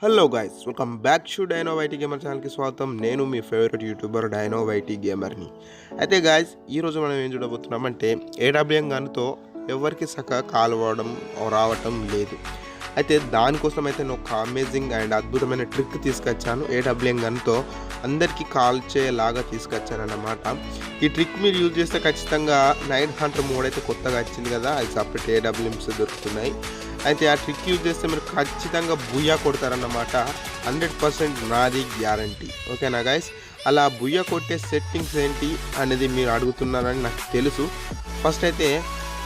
Hello guys, welcome back to Dino YT Gamer ఛానల్కి స్వాగతం. నేను మీ ఫేవరెట్ యూట్యూబర్ డైనో వైటీ గేమర్ని. అయితే గాయస్, ఈరోజు మనం ఏం చూడబోతున్నామంటే ఏడబ్ల్యూఎం గన్తో ఎవరికి చక్కగా కాల్ రావటం లేదు. అయితే దానికోసం అయితే నేను ఒక అమేజింగ్ అండ్ అద్భుతమైన ట్రిక్ తీసుకొచ్చాను. ఏడబ్ల్యూఎం గన్తో అందరికీ కాల్ చేయలాగా తీసుకొచ్చాను అన్నమాట. ఈ ట్రిక్ మీరు యూజ్ చేస్తే ఖచ్చితంగా నైట్ హంటర్ మోడ్ అయితే కొత్తగా వచ్చింది కదా, అది సపరేట్ ఏడబ్ల్యూఎంస్ దొరుకుతున్నాయి. అయితే ఆ ట్రిక్ యూజ్ చేస్తే మీరు ఖచ్చితంగా బుయ్యా కొడతారన్నమాట. 100% నాది గ్యారంటీ. ఓకేనా గైస్? అలా బుయ్యా కొట్టే సెట్టింగ్స్ ఏంటి అనేది మీరు అడుగుతున్నారని నాకు తెలుసు. ఫస్ట్ అయితే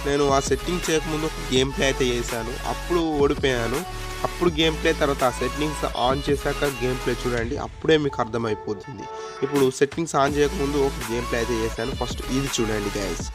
నేను ఆ సెట్టింగ్ చేయకముందు ఒక గేమ్ ప్లే అయితే చేశాను, అప్పుడు ఓడిపోయాను. అప్పుడు గేమ్ ప్లే తర్వాత ఆ సెట్టింగ్స్ ఆన్ చేశాక గేమ్ ప్లే చూడండి, అప్పుడే మీకు అర్థమైపోతుంది. ఇప్పుడు సెట్టింగ్స్ ఆన్ చేయకముందు ఒక గేమ్ ప్లే అయితే చేశాను, ఫస్ట్ ఇది చూడండి గైస్.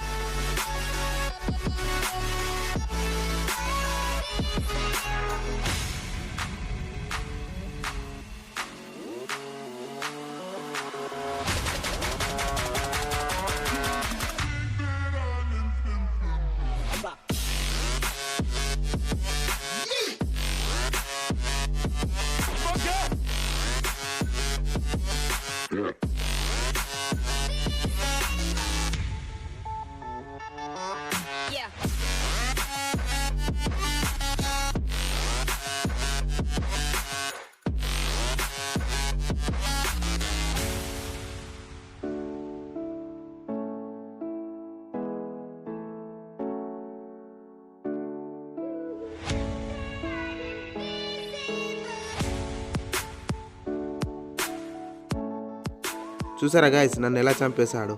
చూసారా గాయస్, నన్ను ఎలా చంపేశాడు.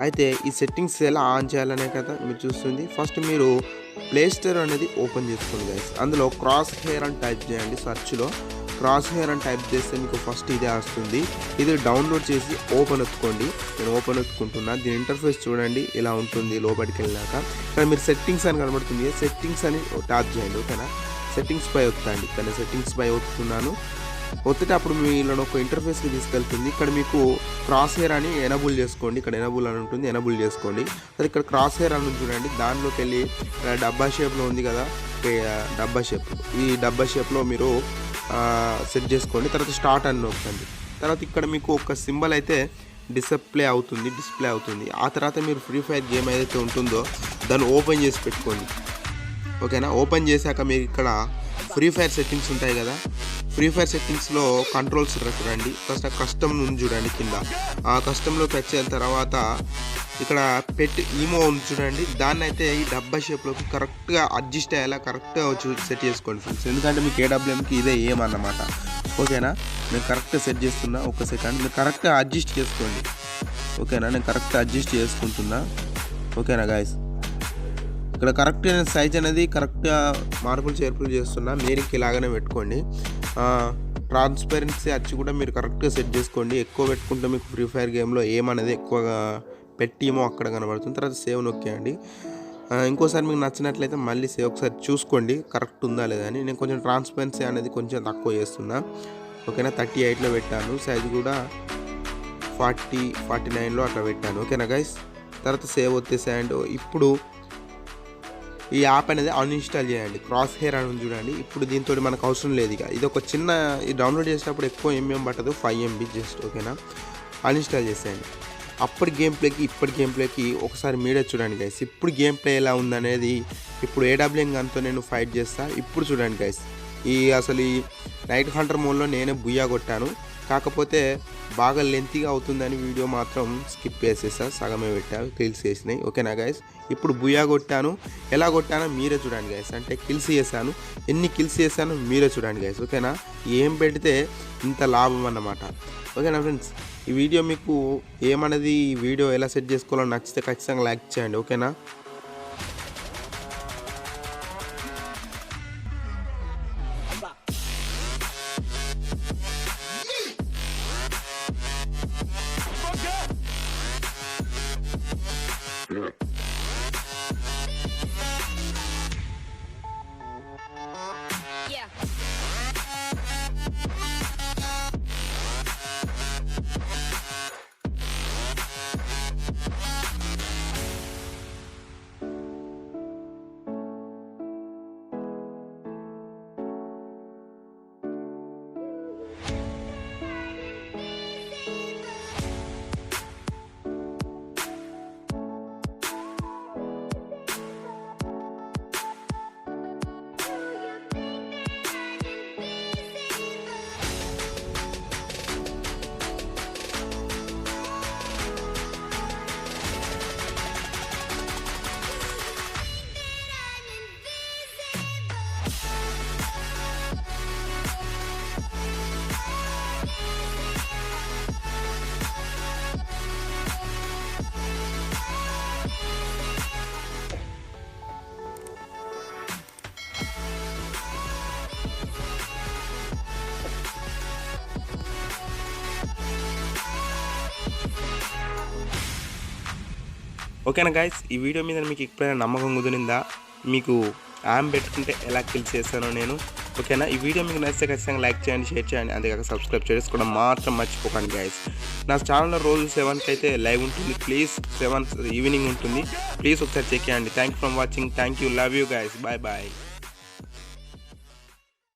అయితే ఈ సెట్టింగ్స్ ఎలా ఆన్ చేయాలనే కదా మీరు చూస్తుంది. ఫస్ట్ మీరు ప్లే స్టోర్ అనేది ఓపెన్ చేసుకోండి గాయస్. అందులో క్రాస్ హెయిర్ అని టైప్ చేయండి. సర్చ్లో క్రాస్ హెయిర్ అని టైప్ చేస్తే మీకు ఫస్ట్ ఇదే వస్తుంది. ఇది డౌన్లోడ్ చేసి ఓపెన్ ఎత్తుకోండి. నేను ఓపెన్ ఎత్తుకుంటున్నా. దీని ఇంటర్ఫేస్ చూడండి, ఇలా ఉంటుంది. లోపలికి వెళ్ళాక ఇక్కడ మీరు సెట్టింగ్స్ అని కనబడుతుంది, సెట్టింగ్స్ అని ట్యాప్ చేయండి. ఓకేనా? సెట్టింగ్స్ పై వస్తాండి. ఇక్కడ సెట్టింగ్స్ పై వస్తున్నాను. వస్తే అప్పుడు మీలో ఒక ఇంటర్ఫేస్కి తీసుకెళ్తుంది. ఇక్కడ మీకు క్రాస్ హెయిర్ అని ఎనబుల్ చేసుకోండి. ఇక్కడ ఎనబుల్ అని ఉంటుంది, ఎనబుల్ చేసుకోండి. అది ఇక్కడ క్రాస్ హెయిర్ అని చూడండి, దానిలోకి వెళ్ళి డబ్బా షేప్లో ఉంది కదా, డబ్బా షేప్, ఈ డబ్బా షేప్లో మీరు సెట్ చేసుకోండి. తర్వాత స్టార్ట్ అని నొక్కండి. తర్వాత ఇక్కడ మీకు ఒక సింబల్ అయితే డిస్ప్లే అవుతుంది. ఆ తర్వాత మీరు ఫ్రీ ఫైర్ గేమ్ ఏదైతే ఉంటుందో దాన్ని ఓపెన్ చేసి పెట్టుకోండి. ఓకేనా? ఓపెన్ చేశాక మీకు ఇక్కడ ఫ్రీ ఫైర్ సెట్టింగ్స్ ఉంటాయి కదా, ఫ్రీ ఫైర్ సెట్టింగ్స్లో కంట్రోల్స్ రండి. ఫస్ట్ కస్టమ్ ఉంది చూడండి కింద. ఆ కస్టమ్లోకి వచ్చిన తర్వాత ఇక్కడ పెట్ ఈమో ఉంది చూడండి, దాన్ని అయితే ఈ డబ్బా షేప్లోకి కరెక్ట్గా అడ్జస్ట్ అయ్యేలా కరెక్ట్గా సెట్ చేసుకోండి ఫ్రెండ్స్. ఎందుకంటే మీకు ఏడబ్ల్యూఎంకి ఇదే ఏమన్నమాట. ఓకేనా? నేను కరెక్ట్గా సెట్ చేస్తున్నా. ఒక సెకండ్ మీరు కరెక్ట్గా అడ్జస్ట్ చేసుకోండి. ఓకేనా? నేను కరెక్ట్గా అడ్జస్ట్ చేసుకుంటున్నా. ఓకేనా గాయస్? ఇక్కడ కరెక్ట్గా సైజ్ అనేది కరెక్ట్గా మార్పులు చేర్పులు చేస్తున్నా. మీరు ఇలాగనే పెట్టుకోండి. ట్రాన్స్పరెన్సీ వచ్చి కూడా మీరు కరెక్ట్గా సెట్ చేసుకోండి. ఎక్కువ పెట్టుకుంటే మీకు ఫ్రీ ఫైర్ గేమ్లో ఏమనేది ఎక్కువగా పెట్టేమో అక్కడ కనబడుతుంది. తర్వాత సేవ్ నొక్కేయండి. ఇంకోసారి మీకు నచ్చినట్లయితే మళ్ళీ సేవ్ ఒకసారి చూసుకోండి కరెక్ట్ ఉందా లేదా అని. నేను కొంచెం ట్రాన్స్పరెన్సీ అనేది కొంచెం తక్కువ చేస్తున్నా. ఓకేనా? 38లో పెట్టాను. సైజ్ కూడా 49లో అట్లా పెట్టాను. ఓకేనా గైస్? తర్వాత సేవ్ వచ్చేసాయండి. ఇప్పుడు ఈ యాప్ అనేది అన్ఇన్స్టాల్ చేయండి. క్రాస్ హెయిర్ అని చూడండి. ఇప్పుడు దీంతో మనకు అవసరం లేదు. ఇక ఇది ఒక చిన్న, ఇది డౌన్లోడ్ చేసినప్పుడు ఎక్కువ ఎంఎం పట్టదు, 5 MB జస్ట్. ఓకేనా? అన్ఇన్స్టాల్ చేసేయండి. అప్పటి గేమ్ ప్లేకి ఇప్పటి గేమ్ ప్లేకి ఒకసారి మీరే చూడండి గైస్. ఇప్పుడు గేమ్ ప్లే ఎలా ఉందనేది. ఇప్పుడు ఏడబ్ల్యూఎం గన్తో నేను ఫైట్ చేస్తా. ఇప్పుడు చూడండి గైస్. అసలు ఈ నైట్ హంటర్ మోడ్లో నేనే బుయ్యా కొట్టాను. కాకపోతే బాగా లెంతీగా అవుతుందని వీడియో మాత్రం స్కిప్ చేసేసా, సగమే పెట్టా, కిల్స్ చేసినాయి. ఓకేనా గైస్? ఇప్పుడు బుయ్యా కొట్టాను. ఎలా కొట్టానో మీరే చూడండి గైస్. అంటే కిల్స్ చేశాను, ఎన్ని కిల్స్ చేశానో మీరే చూడండి గైస్. ఓకేనా? ఏం పెడితే ఇంత లాభం అన్నమాట. ఓకేనా ఫ్రెండ్స్? ఈ వీడియో మీకు ఏమన్నది, ఈ వీడియో ఎలా సెట్ చేసుకోవాలో నచ్చితే ఖచ్చితంగా లైక్ చేయండి. ఓకేనా? ఓకేనా గైస్, ఈ వీడియో మీద మీకు ఎప్పుడైనా నమ్మకం కుదిరిందా, మీకు యామ్ పెట్టుకుంటే ఎలా కిల్ చేస్తానో నేను. ఓకేనా, ఈ వీడియో మీకు నచ్చితే ఖచ్చితంగా లైక్ చేయండి, షేర్ చేయండి, అంతేకాక సబ్స్క్రైబ్ చేసుకోవడం మాత్రం మర్చిపోకండి గైస్. నా ఛానల్లో రోజు 7కి అయితే లైవ్ ఉంటుంది, ప్లీజ్ 7 ఈవినింగ్ ఉంటుంది, ప్లీజ్ ఒకసారి చెక్ చేయండి. Thank you for watching, thank you, love you guys, bye bye.